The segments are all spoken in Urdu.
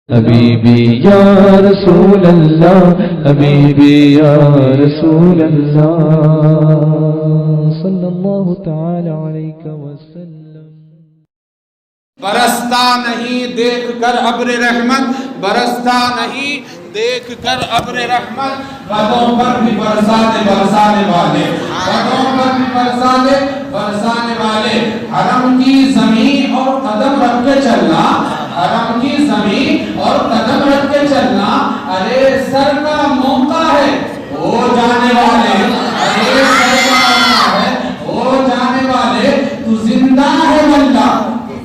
حبیبی یا رسول اللہ، حبیبی یا رسول اللہ صلی اللہ تعالی علیہ وسلم۔ برستا نہیں دیکھ کر ابر رحمت، برستا نہیں دیکھ کر ابر رحمت، بدوں پر بھی برسانے والے، بدوں پر بھی برسانے والے، حرم کی زمین اور قدم رکھ کے چلنا، حرم کی زمین اور قدم رکھ کے چلنا، ارے سر کا موقع ہے ہو جانے والے، ارے سر کا موقع ہے ہو جانے والے، تو زندہ ہے واللہ،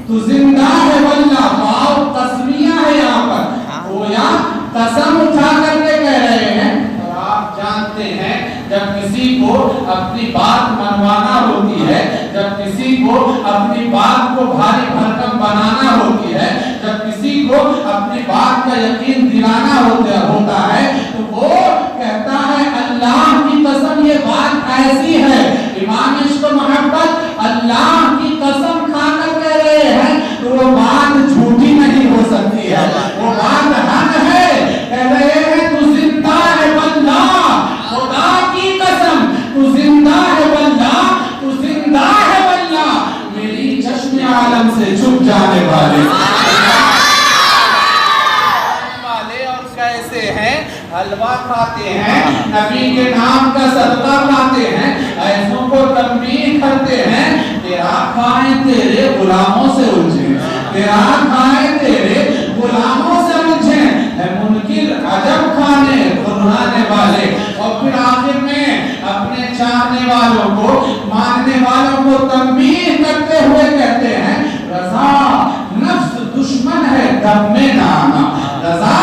تو زندہ ہے واللہ، واو قسمیہ ہے یہاں پر، گویا قسم اٹھا کر کے کہہ رہے ہیں۔ اور آپ جانتے ہیں جب کسی کو اپنی بات منوانا ہوتی ہے، جب کسی کو اپنی بات کو بھاری بھرکم بنانا ہوتی ہے، جب کسی کو اپنی بات کا یقین دلانا ہوتا ہے، تو وہ کہتا ہے اللہ کی قسم یہ بات ایسی ہے، ایمان عشق و محبت اللہ کی قسم کھا کر کہہ رہے ہیں، تو وہ بات جھوٹی نہیں ہو سکتی ہے، وہ بات حق ہے، کہہ رہے ہیں تو زندہ ہے واللہ، خدا کی قسم تو زندہ ہے واللہ، تو زندہ ہے واللہ، میری چشم عالم سے چھپ جانے والے اور کیسے ہیں، حلوہ کھاتے ہیں، نبی کے نام کا صدقہ کھاتے ہیں، ایسوں کو تنبیہ کرتے ہیں، تیرا کھائیں تیرے غلاموں سے الجھیں، تیرا کھائیں تیرے غلاموں سے الجھیں، ہے منکر عجب کھانے بھرانے والے، اور پھر آخر میں اپنے چاہنے والوں کو ماننے والوں کو تنبیہ کرتے ہوئے کہتے ہیں رضا نفس دشمن ہے دم میں نہ آنا، رضا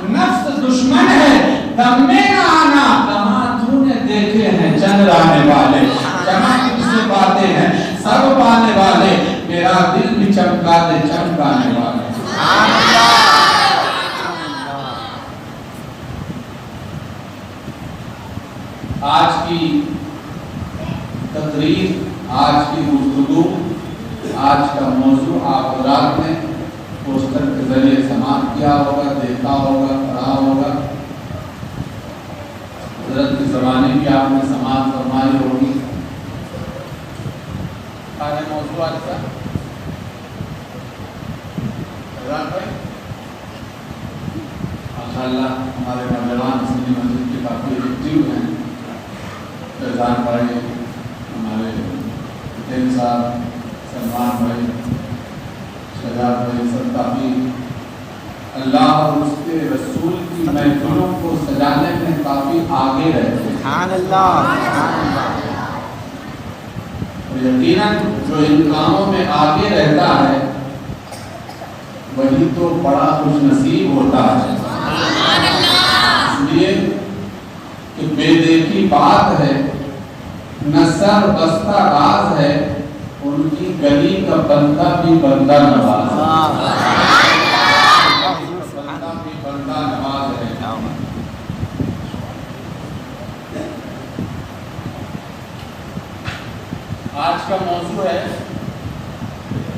نفس دشمن ہے دم میں نہ آنا، کہاں تو نے دیکھے ہیں چند آنے والے، جہاں تم سے باتیں ہیں سب پانے والے، میرا دل بھی چمکا دے چمکانے والے۔ آج کی تقریر، آج کی گفتگو، آج کا موضوع آپ حضرات نے پوسٹر کے ذریعے سماعت کیا ہوگا، دیکھا ہوگا، پڑھا ہوگا، حضرت کی زبانی بھی آپ نے سماعت فرمائی ہوگی۔ موضوع آج کا حضرات بھائی ماشاءاللہ ہمارے نوجوان سنی مسجد کے کافی ایکٹیو ہیں، فیضان بھائی، ہمارے حسین صاحب، سلمان بھائی، شجاعت بھائی، سب کافی اللہ اور اس کے رسول کی محفلوں کو سجانے میں کافی آگے رہتے ہیں۔ سبحان اللہ، سبحان اللہ۔ یقیناً جو ان کاموں میں آگے رہتا ہے وہی تو بڑا خوش نصیب ہوتا ہے، اس لیے کہ بے دیکھی بات ہے، نہ سر بستہ راز ہے، ان کی گلی کا بندہ بھی بندہ نواز ہے، بندہ بھی بندہ نواز ہے۔ آج کا موضوع ہے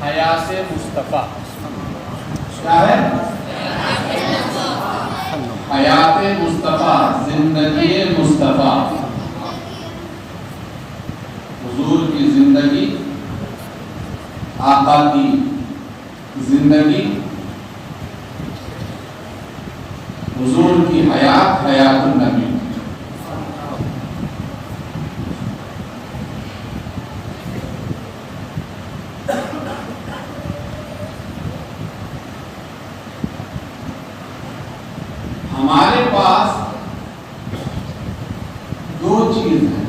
حیات مصطفیٰ۔ کیا ہے؟ حیات مصطفیٰ، زندگی مصطفیٰ، حضور کی زندگی، آقا کی زندگی، حضور کی حیات، حیات النبی۔ ہمارے پاس دو چیز ہیں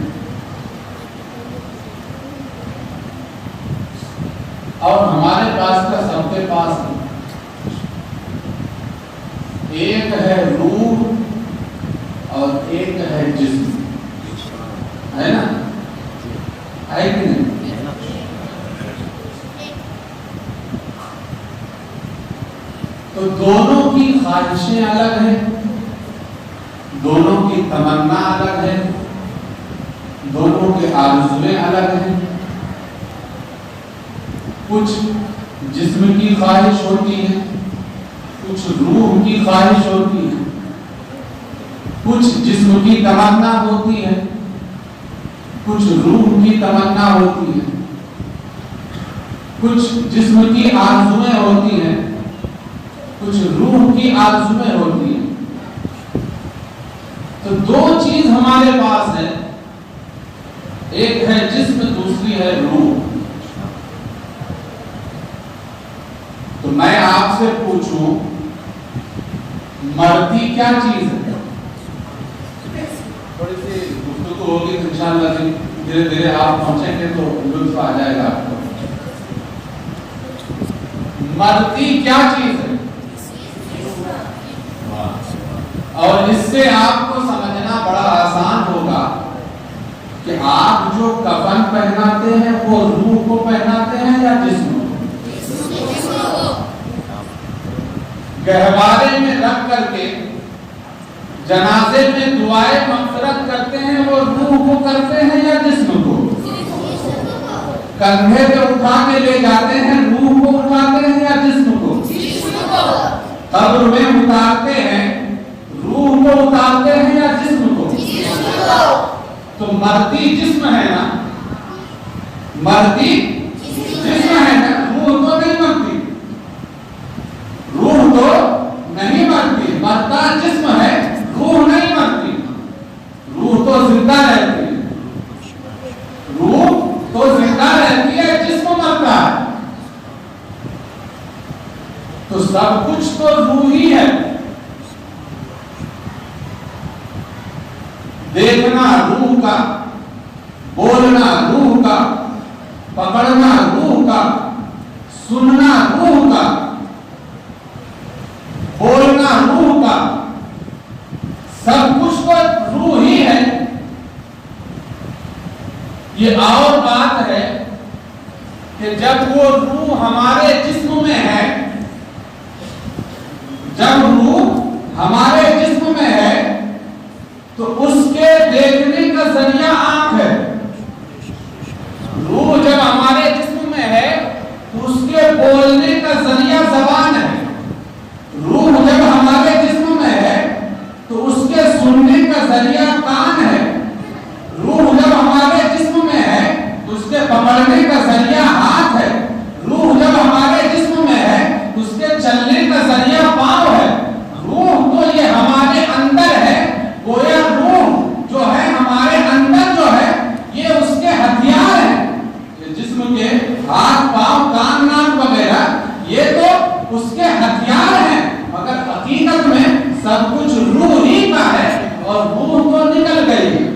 اور ہمارے پاس کا سب کے پاس ہے، ایک ہے روح اور ایک ہے جسم، ہے نا؟ ہے کہ نہیں؟ تو دونوں کی خواہشیں الگ ہیں، دونوں کی تمنا الگ ہے، دونوں کے آرزویں الگ ہیں۔ کچھ جسم کی خواہش ہوتی ہے، کچھ روح کی خواہش ہوتی ہے، کچھ جسم کی تمنا ہوتی ہے، کچھ روح کی تمنا ہوتی ہے، کچھ جسم کی آرزویں ہوتی ہیں، کچھ روح کی آرزویں ہوتی ہیں۔ تو دو چیز ہمارے پاس ہے، ایک ہے جسم، دوسری ہے روح۔ تو میں آپ سے پوچھوں، مرضی کیا چیز ہے؟ تھوڑی سی گفتگو ہوگی تو انشاءاللہ دھیرے دھیرے آپ پہنچیں گے تو لطف آ جائے گا آپ کو۔ مرضی کیا چیز ہے؟ اور اس سے آپ کو سمجھنا بڑا آسان ہوگا کہ آپ جو کفن پہناتے ہیں وہ روح کو پہناتے ہیں یا جسم کو؟ گہوارے میں رکھ کر کے جنازے میں دعائیں مغفرت کرتے ہیں وہ روح کو کرتے ہیں یا جسم کو؟ کندھے پہ اٹھا کے لے جاتے ہیں روح کو اٹھاتے ہیں یا جسم کو؟ قبر میں اتارتے ہیں روح کو اتارتے ہیں یا جسم کو؟ تو مردی جسم ہے نا، مردی جسم ہے نا، روح تو نہیں مرتی، روح تو نہیں مرتی، مرتا جسم ہے، روح نہیں مرتی، روح تو زندہ رہتی ہے، روح تو زندہ رہتی ہے، جسم مرتا ہے۔ تو سب کچھ تو روح ہی ہے، دیکھنا روح کا، بولنا روح کا، پکڑنا روح کا، سننا روح کا، بولنا روح کا، سب کچھ تو روح ہی ہے۔ یہ اور بات ہے کہ جب وہ روح ہمارے جسم میں ہے، جب روح ہمارے جسم میں ہے تو اس کے دیکھنے کا ذریعہ آنکھ ہے۔ روح جب ہمارے جسم میں ہے تو اس کے بولنے کا ذریعہ زبان ہے۔ روح جب ہمارے جسم میں ہے تو اس کے سننے کا ذریعہ کان ہے۔ روح جب ہمارے جسم میں ہے تو اس کے پکڑنے کا ذریعہ ہاتھ ہے۔ روح جب ہمارے جسم میں ہے تو اس کے چلنے کا ذریعہ پاؤں ہے۔ روح تو یہ ہمارے اندر ہے، گویا روح جو ہے ہمارے اندر جو ہے یہ اس کے ہتھیار ہیں۔ یہ جسم کے ہاتھ، پاؤں، کان، ناک وغیرہ یہ تو اس کے ہتھیار ہیں، مگر حقیقت میں سب کچھ روح ہی کا ہے۔ اور روح تو نکل گئی ہے،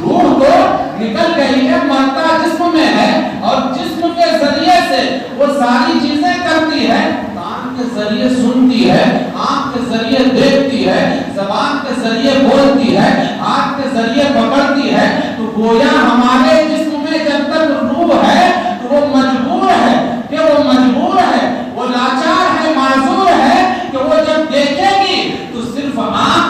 روح تو نکل گئی ہے، مرتا جسم میں ہے، اور جسم کے ذریعے سے وہ ساری چیزیں کرتی ہے، کان کے ذریعے سنتی ہے، آنکھ کے ذریعے دیکھتی ہے، زبان کے ذریعے بولتی ہے، ہاتھ کے ذریعے پکڑتی ہے۔ تو گویا ہمارے جسم میں جب تک روح ہے تو وہ مجبور ہے کہ وہ مجبور ہے، وہ لاچار ہے، معذور ہے کہ وہ جب دیکھے گی تو صرف آنکھ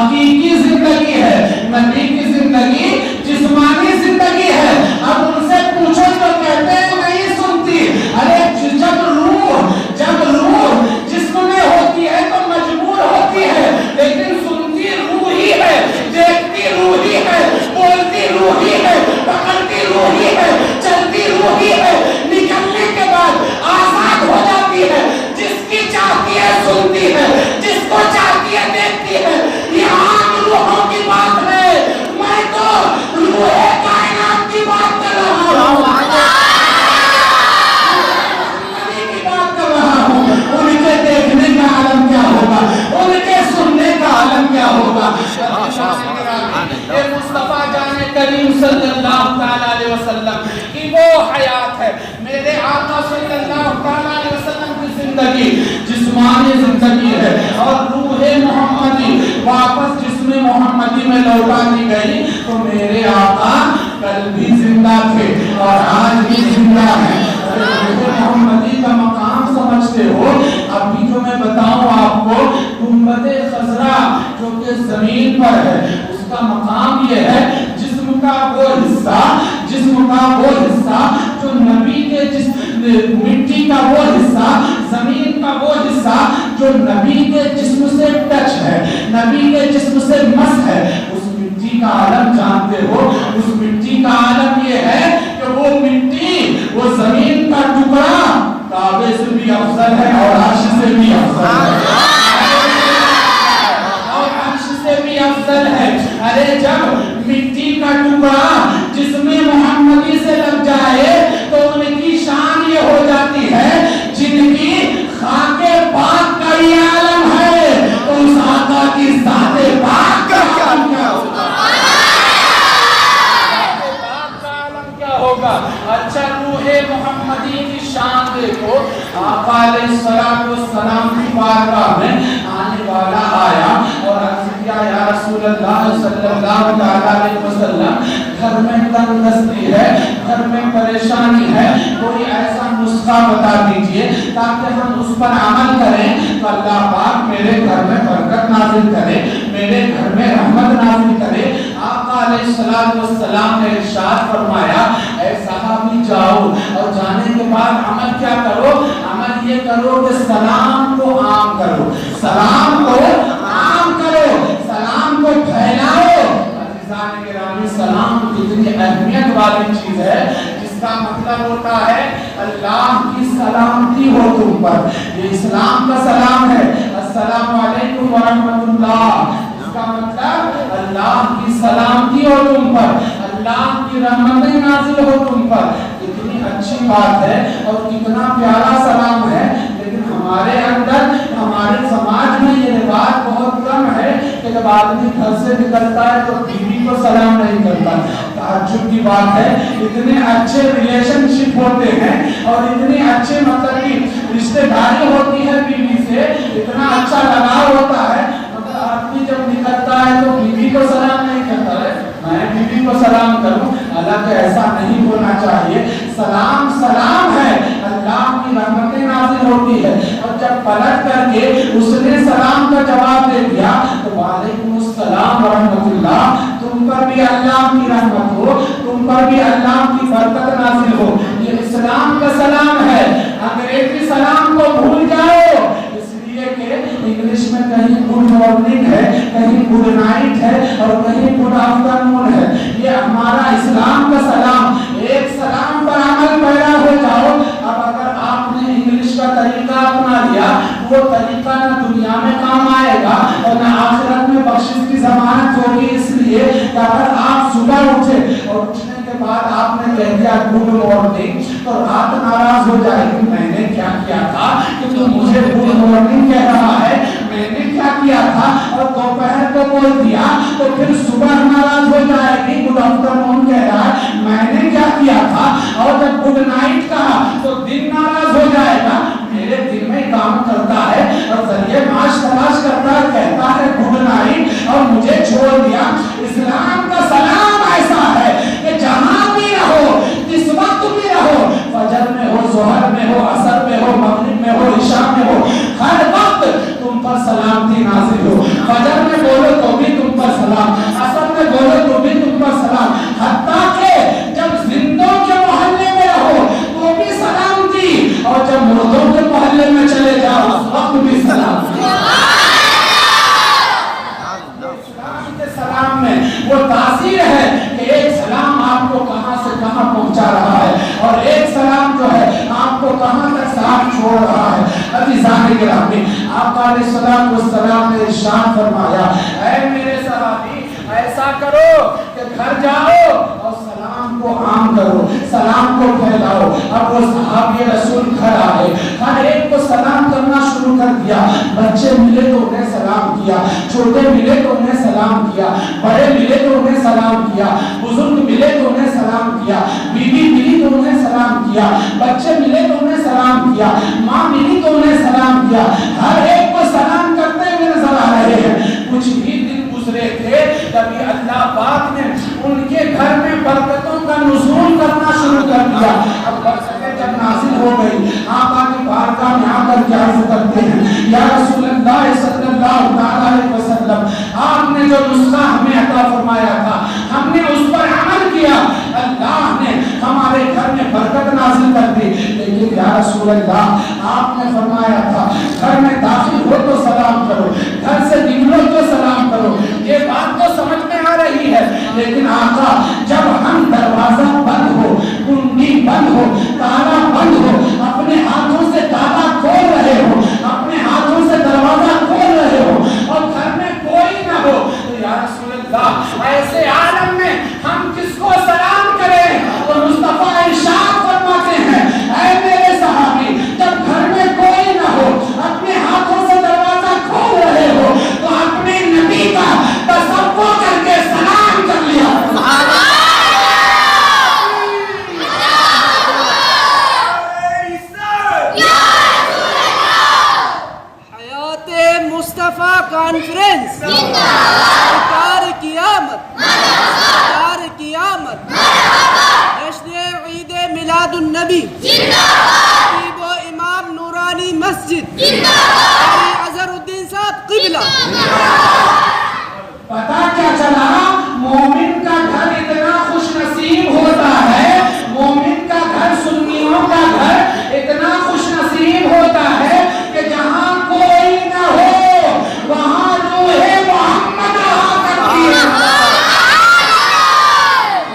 حقیقی زندگی ہے، نبی کی زندگی جسمانی زندگی ہے۔ اب ان سے پوچھو تو کہتے ہیں نہیں سنتی۔ ارے جب روح جسم میں ہوتی ہے تو مجبور ہوتی ہے، لیکن سنتی روح ہی ہے، دیکھتی روح ہی ہے، بولتی روح ہی ہے، پکڑتی روح ہی ہے، چلتی روح ہی ہے، نکلنے کے بعد آزاد ہو جاتی ہے۔ جس کی چاہتی ہے سنتی ہے، جس کو چاہتی ہے دیکھتی ہے۔ یہ عام روحوں کی بات ہے، میں تو روح کائنات کی بات کر رہا ہوں، ان کے دیکھنے کا عالم کیا ہوگا، ان کے سننے کا عالم کیا ہوگا۔ یہ مصطفیٰ جان کریم صلی اللہ تعالیٰ علیہ وسلم کی وہ حیات ہے، میرے آقا صلی اللہ تعالیٰ علیہ وسلم کی زندگی جسمانی زندگی ہے، اور روح محمدی واپس جسم محمدی میں لوٹا دی گئی۔ تو میرے آقا کل بھی زندہ تھے اور آج بھی زندہ ہیں۔ محمدی کا مقام سمجھتے ہو؟ ابھی جو میں بتاؤں آپ کو، گنبد خضرا جو کہ زمین پر ہے، اس کا مقام یہ ہے جسم کا وہ حصہ جو نبی کے مٹی کا وہ حصہ، زمین کا وہ حصہ جو نبی کے جسم سے ٹچ ہے، نبی کے جسم سے مس ہے، اس مٹی کا عالم جانتے ہو؟ اس مٹی کا عالم یہ ہے کہ وہ مٹی، وہ زمین کا ٹکڑا کعبے سے بھی افضل ہے اور عرش سے بھی افضل ہے، اور عرش سے بھی افضل ہے۔ ارے جب مٹی کا ٹکڑا جسم محمدی سے لگ جائے تو ان کی شان یہ ہو جاتی ہے، جن کی خاک پاک کا یہ عالم ہے تو اس آقا کی ذات پاک کا عالم کیا ہوگا، ہوگا۔ اچھا روح محمدی کی شان دیکھو، آقا علیہ السلام کی بارگاہ میں آنے والا آیا اور عرض کیا یا رسول اللہ صلی اللہ علیہ وسلم، گھر میں تنگ دستی ہے، گھر میں پریشانی ہے، کوئی ایسا نسخہ بتا دیجئے تاکہ ہم اس پر عمل کریں تو اللہ پاک میرے گھر میں برکت نازل کرے، میرے گھر میں رحمت نازل کرے۔ آقا علیہ السلام نے ارشاد فرمایا اے صحابی جاؤ، اور جانے کے بعد عمل کیا کرو؟ عمل یہ کرو کہ سلام کو عام کرو، سلام کو عام کرو، سلام کو پھیلاؤ۔ عزیزان گرامی، سلام کتنی اہمیت والی چیز ہے، جس کا مطلب ہوتا ہے اللہ کی سلامتی ہو تم پر۔ یہ اسلام کا سلام ہے، السلام علیکم ورحمۃ اللہ، اس کا مطلب اللہ کی سلامتی ہو تم پر، اللہ کی رحمتیں نازل ہو تم پر۔ کتنی اچھی بات ہے اور کتنا پیارا سلام ہے، لیکن ہمارے اندر، ہمارے سماج میں یہ رواج بہت کم ہے کہ جب آدمی گھر سے نکلتا ہے تو بیوی کو سلام نہیں کرتا۔ تعجب کی بات ہے، اتنے اچھے ریلیشن شپ ہوتے ہیں اور اتنے اچھے مطلب کی رشتے داری ہوتی ہے بیوی سے، اتنا اچھا لگاؤ ہوتا ہے، مگر آدمی جب نکلتا ہے تو بیوی کو سلام نہیں کرتا ہے، میں بیوی کو سلام کروں، حالانکہ ایسا نہیں ہونا چاہیے۔ سلام سلام ہے، اللہ کی رحمتیں نازل ہوتی ہے، اور جب پلٹ کر کے اس نے سلام کا جواب دے دیا تو وعلیکم السلام ورحمۃ اللہ، تم پر بھی اللہ کی رحمت ہو، تم پر بھی اللہ کی برکت نازل ہو۔ یہ اسلام کا سلام ہے، انگریزی سلام کو بھول جاؤ، اس لیے کہ انگلش میں کہیں گڈ مارننگ ہے، کہیں گڈ نائٹ ہے اور کہیں گڈ آفٹر نون ہے۔ یہ ہمارا اسلام کا سلام، ایک سلام پر عمل پیرا ہو جاؤ۔ اب اگر آپ نے انگلش کا طریقہ اپنا لیا، وہ طریقہ نہ دنیا میں کام آئے گا اور نہ آخرت میں بخشش کی ضمانت ہوگی، اس لیے کہ اگر آپ صبح اٹھے اور اٹھنے کے بعد آپ نے کہہ دیا گڈ مارننگ تو رات ناراض ہو جائے گی، میں نے کیا کیا تھا کہ تو مجھے گڈ مارننگ کہہ رہا ہے، میں نے کیا کیا تھا، اور دوپہر کو بول دیا تو پھر صبح ناراض ہو جائے گی، گڈ آفٹر نون کہہ رہا ہے، میں نے کیا کیا تھا، اور جب گڈ نائٹ کہا تو دن ناراض ہو جائے گا، میرے دل میں کام کرتا ہے اور ذریعے معاش تلاش کرتا ہے، کہتا ہے گڈ نائٹ اور مجھے چھوڑ دیا۔ اسلام کا سلام ایسا ہے کہ جہاں بھی رہو، کس وقت بھی رہو، فجر میں ہو، ظہر میں ہو، عصر میں ہو، مغرب میں ہو، عشاء میں ہو، ہر وقت تم پر سلامتی نازل ہو۔ فجر میں بولو تو بھی آقا علیہ السلام نے ارشاد فرمایا اے میرے صحابی ایسا کرو کہ گھر جاؤ اور سلام کو عام کرو، سلام کو پھیلاؤ۔ اب وہ صحابی رسول گھر آئے، ہر ایک کو سلام کرنا شروع کر دیا۔ بچے ملے تو انہیں سلام کیا، چھوٹے ملے تو انہیں سلام کیا، بڑے ملے تو انہیں سلام کیا، بزرگ ملے تو انہیں سلام کیا، بیوی ملی تو انہیں سلام کیا، بچے ملے تو انہیں سلام کیا، ماں ملی تو انہیں سلام کیا۔ ہر ایک کو سلام کرتے ہوئے نظر آ رہے ہیں۔ کچھ ہی دن گزرے تھے تبھی اللہ پاک نے ان کے گھر میں برکتوں کا نزول کرنا شروع کر دیا۔ اب برکتیں جب نازل ہو گئی، آقا کی بارگاہ میں آ کر کے عرض کرتے ہیں یا رسول اللہ صلی اللہ علیہ وسلم، آپ نے جو نسخہ ہمیں عطا فرمایا تھا ہم نے اس پر عمل کیا، اللہ نے ہمارے گھر میں برکت نازل کر دی، لیکن یا رسول اللہ آپ نے فرمایا تھا گھر میں داخل ہو تو سلام کرو، گھر سے نکلو تو سلام کرو۔ یہ بات تو سمجھ میں آ رہی ہے، لیکن آقا جب ہم دروازہ بند ہو، کنڈی بند ہو، تالا بند ہو، اپنے ہاتھوں سے تالا کھول رہے ہو، اپنے ہاتھوں سے دروازہ کھول رہے ہو اور گھر میں کوئی نہ ہو، تو یا رسول اللہ ایسے عالم میں ہم کس کو سلام کریں؟ تو مصطفیٰ ارشاد فرماتے ہیں اے میرے صحابی جب گھر میں کوئی نہ ہو، اپنے ہاتھوں سے دروازہ کھول رہے ہو تو اپنے نبی کا تصور کر کے سلام کر لیا۔ حیات مصطفیٰ کانفرنس سرکار قیامت، سرکار قیامت، جشن عید میلاد النبی، خطیب و امام نورانی مسجد قاری اظہر الدین صاحب قبلہ۔ پتا کیا چلا؟ مومن کا گھر اتنا خوش نصیب ہوتا ہے، مومن کا گھر، سنیوں کا گھر اتنا خوش نصیب ہوتا ہے کہ جہاں کوئی نہ ہو وہاں روح محمد رہا کرتی ہے،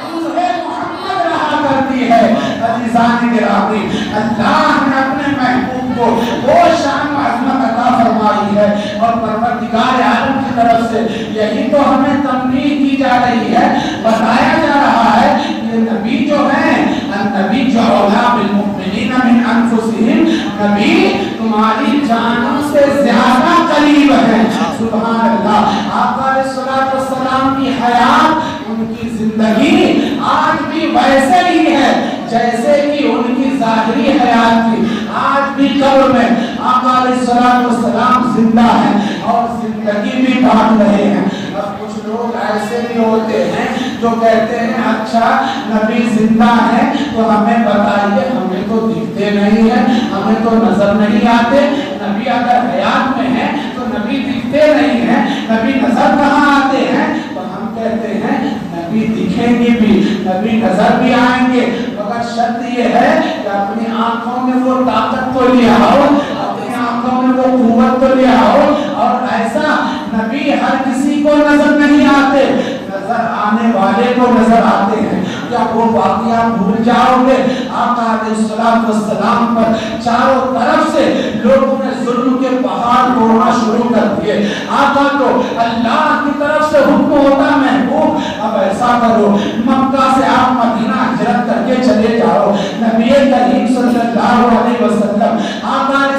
روح محمد رہا کرتی ہے۔ عزیزان گرامی، اللہ نے اپنے محبوب کو وہ شان و عظمت عطا فرمائی ہے اور پروردگار عالم کی طرف سے یہی تو ہمیں تنبیہ کی جا رہی ہے، بتایا جا رہا ہے یہ نبی جو ہیں، النبی جو اولا بالمؤمنین من انفسہم، نبی تمہاری جانوں سے زیادہ قریب ہے۔ سبحان اللہ۔ آقا علیہ السلام کی حیات، ان کی زندگی آج بھی ویسے ہی ہے جیسے کہ ان کی ظاہری حیات تھی۔ آج بھی قبر میں آقا علیہ السلام زندہ ہیں اور زندگی بھی بانٹ رہے ہیں۔ اب کچھ لوگ ایسے بھی ہوتے ہیں جو کہتے ہیں اچھا نبی زندہ ہے تو ہمیں بتائیے، ہمیں تو دکھتے نہیں ہیں، ہمیں تو نظر نہیں آتے۔ نبی اگر حیات میں ہے تو نبی دکھتے نہیں ہیں، نبی نظر کہاں آتے ہیں؟ تو ہم کہتے ہیں نبی دکھیں گے بھی، نبی نظر بھی آئیں گے، مگر شرط یہ ہے کہ اپنی آنکھوں میں وہ طاقت تو لے آؤ، اپنی آنکھوں میں وہ قوت تو لے آؤ۔ اور ایسا نبی ہر کسی کو نظر نہیں آتے، نظر آنے والے کو نظر آتے ہیں۔ کیا وہ واقعہ بھول جاؤ گے؟ آقا علیہ السلام پر چاروں طرف سے لوگوں نے ظلم کے پہاڑ توڑنا شروع کر دیے۔ آقا کو اللہ کی طرف سے حکم ہوتا محبوب اب ایسا کرو، مکہ سے آپ مدینہ ہجرت کر کے چلے جاؤ۔ نبی کریم صلی اللہ علیہ وسلم، آقا علیہ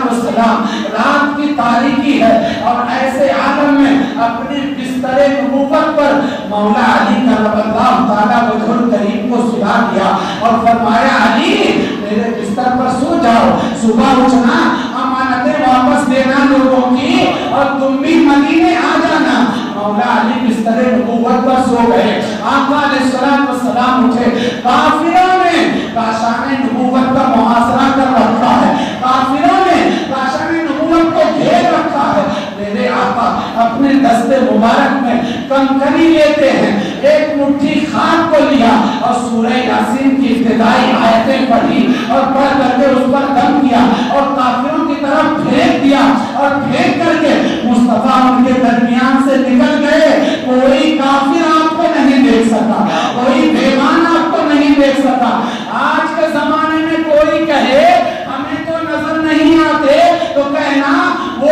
السلام، رات کی تاریکی ہے اور ایسے عالم میں اپنے بستر نبوت پر مولا علی کرم اللہ تعالیٰ وجہ الکریم کو سلا دیا اور فرمایا علی میرے بستر پر سو جاؤ، صبح اٹھنا، امانتیں واپس دینا لوگوں کی اور تم بھی مدینے آ جانا۔ مولا علی بستر نبوت پر سو گئے۔ آقا علیہ السلام اٹھے، کافروں نے کاشان نبوت کا محاصرہ کر رکھا ہے، کافروں نے کاشان نبوت کو گھیر رکھا ہے۔ میرے آقا اپنے دست مبارک میں کنکری لیتے ہیں، ایک مٹھی خاک کو لیا اور سورہ یاسین کی ابتدائی آیتیں پڑھی اور پڑھ کر کے اس پر دم کیا اور کافروں کی طرف پھینک دیا اور پھینک کر کے مصطفیٰ ان کے درمیان سے نکل گئے۔ کوئی کافر آپ کو نہیں دیکھ سکا، کوئی بیمان آپ کو نہیں دیکھ سکا۔ آج کے زمانے میں کوئی کہے ہمیں تو نظر نہیں آتے تو کہنا وہ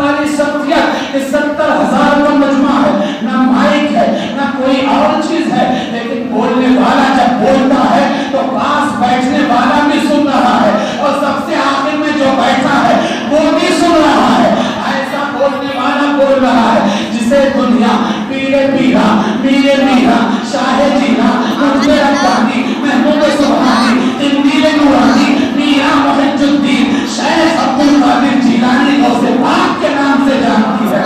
والی شخصیت، 70,000 کا مجمع ہے، نہ مائک ہے نہ کوئی اور چیز ہے، لیکن بولنے والا جب بولتا ہے تو پاس بیٹھنے والا بھی سن رہا ہے اور سب سے آخر میں جو بیٹھا ہے وہ بھی سن رہا ہے. ایسا بولنے والا بول رہا ہے جسے دنیا پیرے پیرا میرے میرا شاہ جینا مجھے ربانی محمود سبحانی تندیل نورانی میرا محج الدین شیخ عبدالقادر جیلانی غوث پاک کے نام سے جانتی ہے.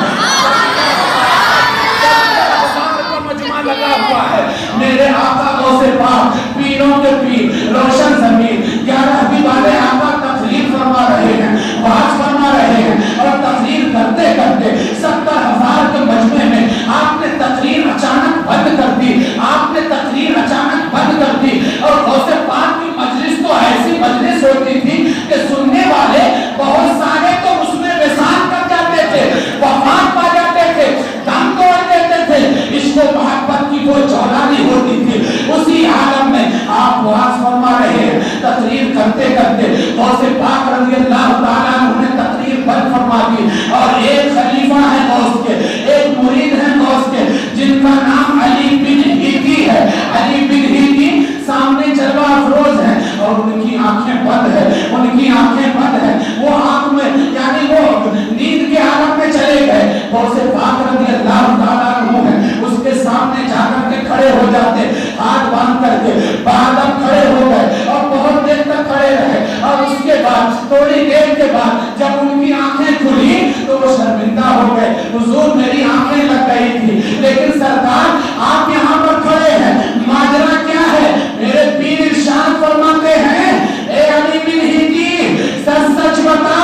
لگا ہوا ہے میرے آقا غوث پاک پیروں کے پیر روشن زمین 11 والے آقا تقریر فرما رہے ہیں، واز فرما رہے ہیں اور تقریر کرتے کرتے 70,000 کے مجمع میں آپ نے تقریر اچانک بند کر دی، آپ نے تقریر اچانک بند کر دی. اور غوث پاک کی مجلس تو ایسی مجلس ہوتی تھی کہ سننے والے بہت سارے تو اس میں وصال کر جاتے تھے، وفات پا جاتے تھے، دم توڑ دیتے تھے. عشق و محبت کی وہ جولانی ہوتی تھی. اسی عالم میں آپ واز فرما رہے ہیں، تقریر کرتے کرتے غوث پاک رضی اللہ تعالیٰ عنہ نے تقریر بند فرما دی. اور ایک خلیفہ ہے غوث کے، ایک مرید ہے غوث کے جن کا نام علی بن ہیتی ہے. علی بن ہیتی سامنے جلوہ افروز ہے اور ان کی آنکھیں بند ہے، ان کی آنکھیں بند ہے. وہ آنکھ میں یعنی وہ نیند کے عالم میں چلے گئے. غوث پاک رضی اللہ تعالیٰ عنہ ہے اس کے سامنے جا کر کے کھڑے ہو جاتے، ہاتھ باندھ کر کے بعد اب کھڑے ہو گئے اور بہت دیر تک کھڑے رہے. اور اس کے بعد تھوڑی دیر کے بعد جب ان کی آنکھیں کھلی تو وہ شرمندہ ہو گئے. حضور میری آنکھیں لگ گئی تھی لیکن سرکار آپ یہاں پر کھڑے ہیں، ماجرا کیا ہے؟ میرے پیر ارشاد فرماتے ہیں اے علی بن ہیتی سچ سچ بتا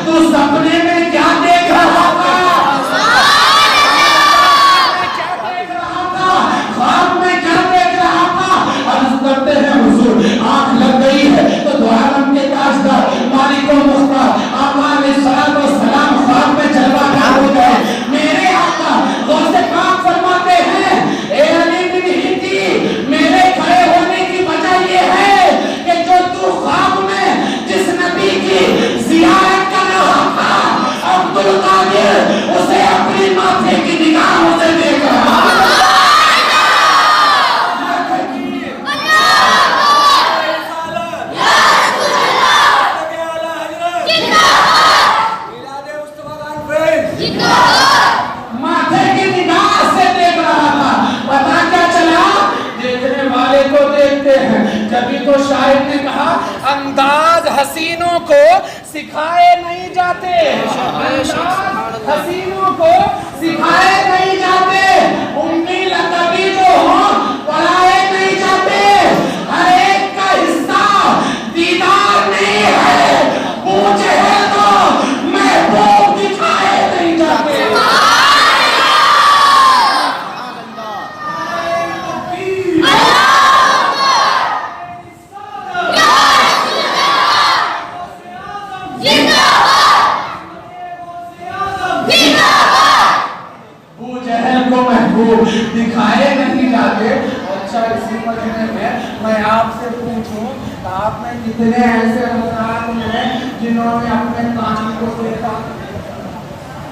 تو سپنے میں کیا دیکھ رہا تھا؟ خواب میں کیا دیکھ رہا تھا؟ عرض کرتے ہیں حضور آنکھ لگ گئی ہے. تو دو عالم کے تاجدار مالک و مختار آقا علیہ الصلوۃ والسلام خواب میں جلوہ گر ہو گئے. میرے آقا غوث پاک فرماتے ہیں اے علی بن ہیتی میرے کھڑے ہونے کی وجہ یہ ہے کہ جو تو خواب میں جس نبی کی زیارت کر رہا تھا عبدالقادر اسے اپنی ماتھے کی نگاہوں سے دیکھ رہا تھا. ماتھے کی نگاہ سے دیکھ رہا تھا. پتا کیا چلا؟ دیکھنے والے کو دیکھتے ہیں. جبھی تو شاعر نے کہا انداز حسینوں کو سکھائے نہیں جاتے، انداز حسینوں کو سکھائے نہیں جاتے، امی لقبی جو ہوں پڑھائے نہیں جاتے. ہر ایک کا حصہ دیدار نہیں ہے، پوچھے ہے تو محبوب دکھائے نہیں جاتے. دکھائے نہیں جاتے. اچھا اسی مجمع میں میں آپ سے پوچھوں آپ میں کتنے ایسے حضرات ہیں جنہوں نے اپنے کان کو دیکھا؟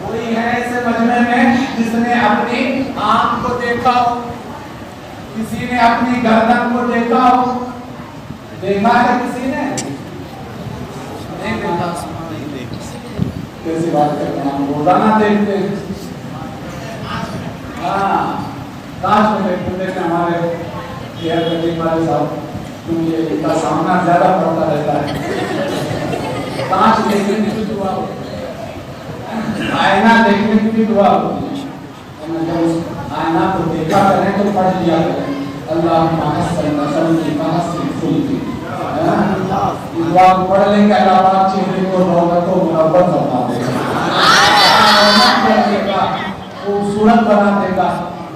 کوئی ہے ایسے مجمع میں جس نے اپنی آنکھ کو دیکھا ہو؟ کسی نے اپنی گردن کو دیکھا ہو؟ دیکھا ہے کسی نے؟ نہیں دیکھا. کیسی بات کرتے ہیں، ہم روزانہ دیکھتے ہیں. ہاں کاش میں دیکھتے ہمارے ایئر کنڈیشنر والے صاحب کیونکہ ان کا سامنا زیادہ پڑتا رہتا ہے. کاش دیکھنے کی دعا ہو، آئینہ دیکھنے کی بھی دعا ہوتی ہے. جب آئینہ کو دیکھا کریں تو پڑھ لیا کریں اللہم حسن نسلی فحسن خلقی. دعا کو پڑھ لیں گے اللہ پاک چہرے کو رونق و منور فرما دے گا، خوبصورت بنا دے گا.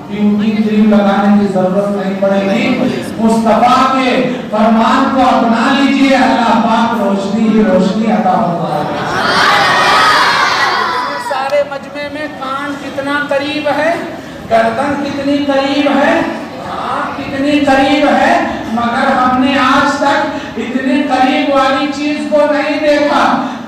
بیوٹی کریم لگانے کی ضرورت نہیں پڑے گی. مصطفیٰ کے فرمان کو اپنا لیجئے، اللہ پاک روشنی ہی روشنی عطا فرمائے گا. سارے مجمع میں کان کتنا قریب ہے، گردن کتنی قریب ہے، آنکھ کتنی قریب ہے، مگر ہم نے آج تک اتنے قریب والی چیز کو نہیں دیکھا.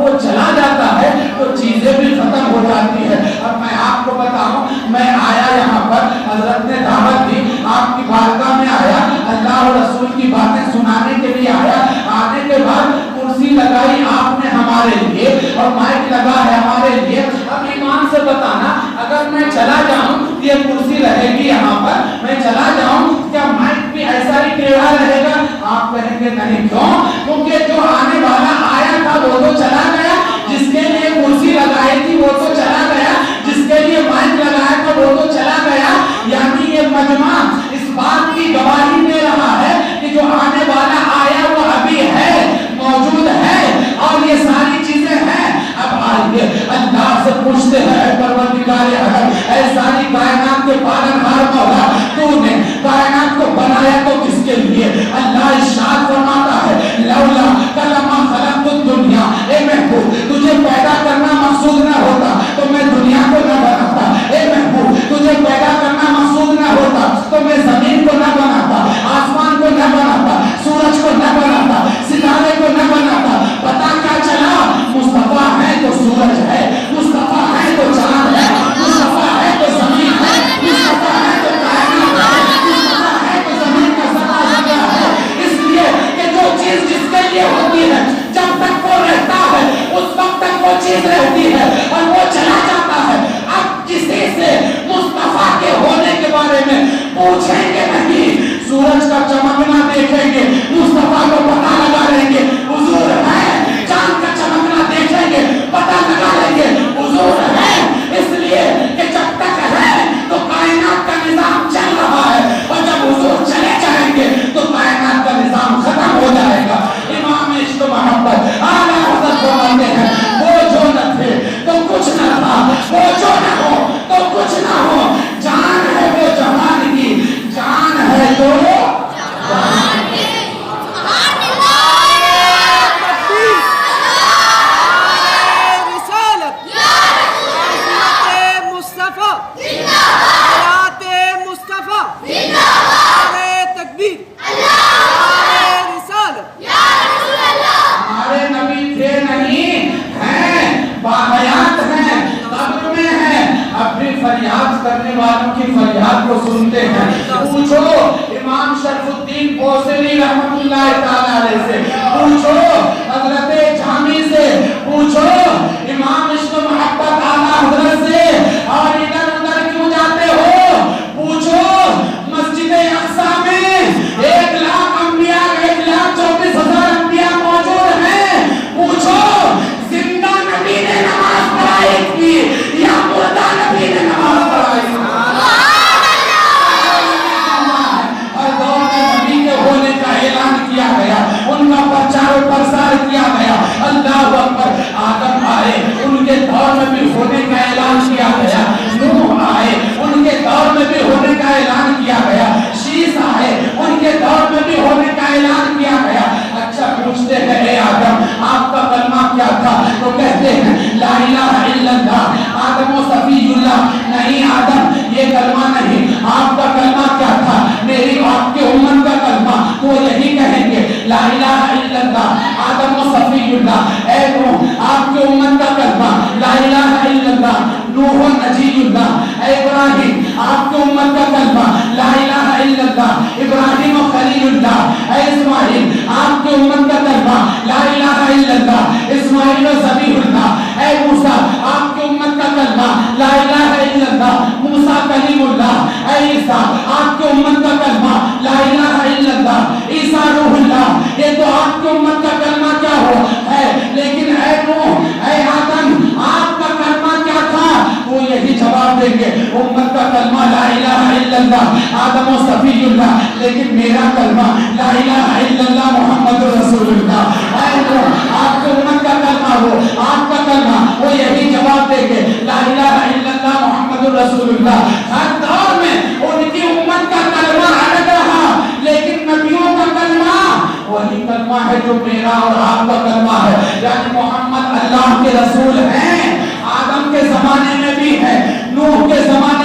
وہ چلا جاتا ہے تو چیزیں بھی ختم ہو جاتی ہے. اب میں آپ کو بتاؤں, میں آیا یہاں پر, حضرت نے دعوت دی, آپ کی بارگاہ میں آیا, اللہ اور رسول کی باتیں سنانے کے لیے آیا. آنے کے بعد کرسی لگائی آپ نے ہمارے لیے اور مائک لگا ہے ہمارے لیے. اب ایمان سے بتانا, اگر میں چلا جاؤں یہ کرسی رہے گی یہاں پر, میں چلا جاؤں کیا مائک بھی ایسا ہی ٹیڑھا رہے گا؟ آپ کہیں گے نہیں. کیوں؟ کیونکہ جو آنے والا آیا تھا وہ تو چلا گیا, جس کے لیے کرسی لگائی تھی وہ تو چلا گیا, جس کے لیے مائک لگایا تھا وہ تو چلا گیا. یعنی یہ مجمع اس بات کی گواہی دے رہا ہے کہ جو آنے والا آیا وہ ابھی ہے, موجود ہے, اور یہ ساری چیزیں ہیں. اب آئیے اللہ سے پوچھتے ہیں, پروردگار عالم, اے ساری کائنات کے پالنہار مولا, تو نے کائنات کو بنایا تو کس کے لیے؟ اللہ ارشاد فرماتا ہے لولا کلمہ خلقت الدنیا, اے محبوب تجھے پیدا کرنا مقصود نہ ہوتا تو میں دنیا کو نہ بناتا. اے محبوب تجھے پیدا کرنا مقصود نہ ہوتا تو میں زمین کو نہ بناتا, آسمان کو نہ بناتا, سورج کو نہ بناتا, ستارے کو نہ بناتا. پتا کیا چلا؟ مصطفیٰ ہے تو سورج ہے, مصطفیٰ ہے تو چاند ہے, مصطفیٰ ہے تو زمین ہے, مصطفیٰ ہے تو کائنات ہے, مصطفیٰ ہے تو زمین کا سطح جگہ ہے. اس لیے کہ جو چیز جس کے لیے ہوتی ہے جب تک وہ رہتا ہے اس وقت تک وہ چیز رہتی ہے اور وہ چلا جاتا ہے. اب کسی سے مصطفیٰ کے ہونے کے بارے میں پوچھیں گے نہیں, سورج کا چمکنا دیکھیں گے, مصطفیٰ کو پتہ لگا لیں گے حضور ہے. چاند کا چمکنا دیکھیں گے, پتہ لگا لیں گے حضور ہے. اس لیے کہ جب تک ہے تو کائنات کا نظام چل رہا ہے, اور جب حضور چلے جائیں گے تو کائنات کا نظام ختم ہو جائے گا. امام عشق محبت اعلیٰ حضرت فرماتے ہیں وہ جو نہ تھے تو کچھ نہ تھا, وہ جو نہ ہو تو کچھ نہ ہو. جان ہے وہ جہان کی, جان ہے تو جہان کی. ہمارے نبی تھے نہیں ہیں, باحیات ہیں, قبر میں ہیں, اب بھی فریاد کرنے والوں کی فریاد کو سنتے ہیں. پوچھو امام شرف الدین بوصیری رحمۃ اللہ تعالی علیہ سے, پوچھو حضرت جامی سے, پوچھو امام عشق محبت اعلیٰ حضرت سے, اور ادھر ادھر کیوں جاتے ہو؟ پوچھو مسجد اقصیٰ میں 1,00,000 انبیاء, 1,24,000 انبیاء موجود ہیں. پوچھو زندہ نبی نے نماز پڑھائی تھی یا مردہ نبی نے نماز پڑھائی تھی؟ ہر دور میں نبی کے ہونے کا اعلان کیا گیا, ان کا پرچار و پرسار کیا گیا. اللہ اکبر. آدم آئے, ان کے دور میں بھی ہونے کا اعلان کیا گیا. نوح آئے, ان کے دور میں بھی ہونے کا اعلان کیا گیا. شیس آئے, ان کے دور میں بھی ہونے کا اعلان کیا گیا. اچھا پوچھتے ہیں اے آدم آپ کا کلمہ کیا تھا؟ تو کہتے ہیں لا الہ الا اللہ. آدم و صفی اللہ. نہیں آدم یہ کلمہ نہیں, آپ کا کلمہ کیا تھا؟ میری آپ کے امت کا کلمہ. تو یہی کہیں گے لا الہ الا اللہ. آدم و صفی اللہ. اے نوح آپ کے امت کا کلمہ لا الہ الا اللہ. نوح و نجی اللہ. اے ابراہیم آپ کے امت کا کلمہ لا الہ الا اللہ. ابراہیم و خلیل اللہ. اے اسماعیل آپ کے امت کا کلمہ لا الہ الا اللہ. اسماعیل و ذبیح اللہ. اے موسیٰ آپ کے امت کا کلمہ لا الہ الا اللہ. موسیٰ کلیم اللہ. اے عیسیٰ آپ کے امت کا کلمہ لا الہ الا اللہ. عیسیٰ روح اللہ. یہ تو آپ کے امت کا کلمہ کیا ہو ہے, لیکن اے نوح اے آدم آپ کا کلمہ کیا تھا؟ وہ یہی جواب دیں گے امت کا کلمہ لا الہ الا اللہ آدم و صفی اللہ, لیکن میرا کلمہ لا الہ الا اللہ محمد رسول اللہ. اے نوح آپ کے امت کا کلمہ ہو, آپ کا کلمہ, وہ یہی جواب دیں گے لا الہ الا اللہ محمد رسول اللہ. ہر دور میں ان کی امت کا کلمہ الگ رہا, لیکن نبیوں کا کلمہ وہی کلمہ ہے جو میرا اور آپ کا کلمہ ہے. یعنی محمد اللہ کے رسول ہیں, آدم کے زمانے میں بھی ہے, نوح کے زمانے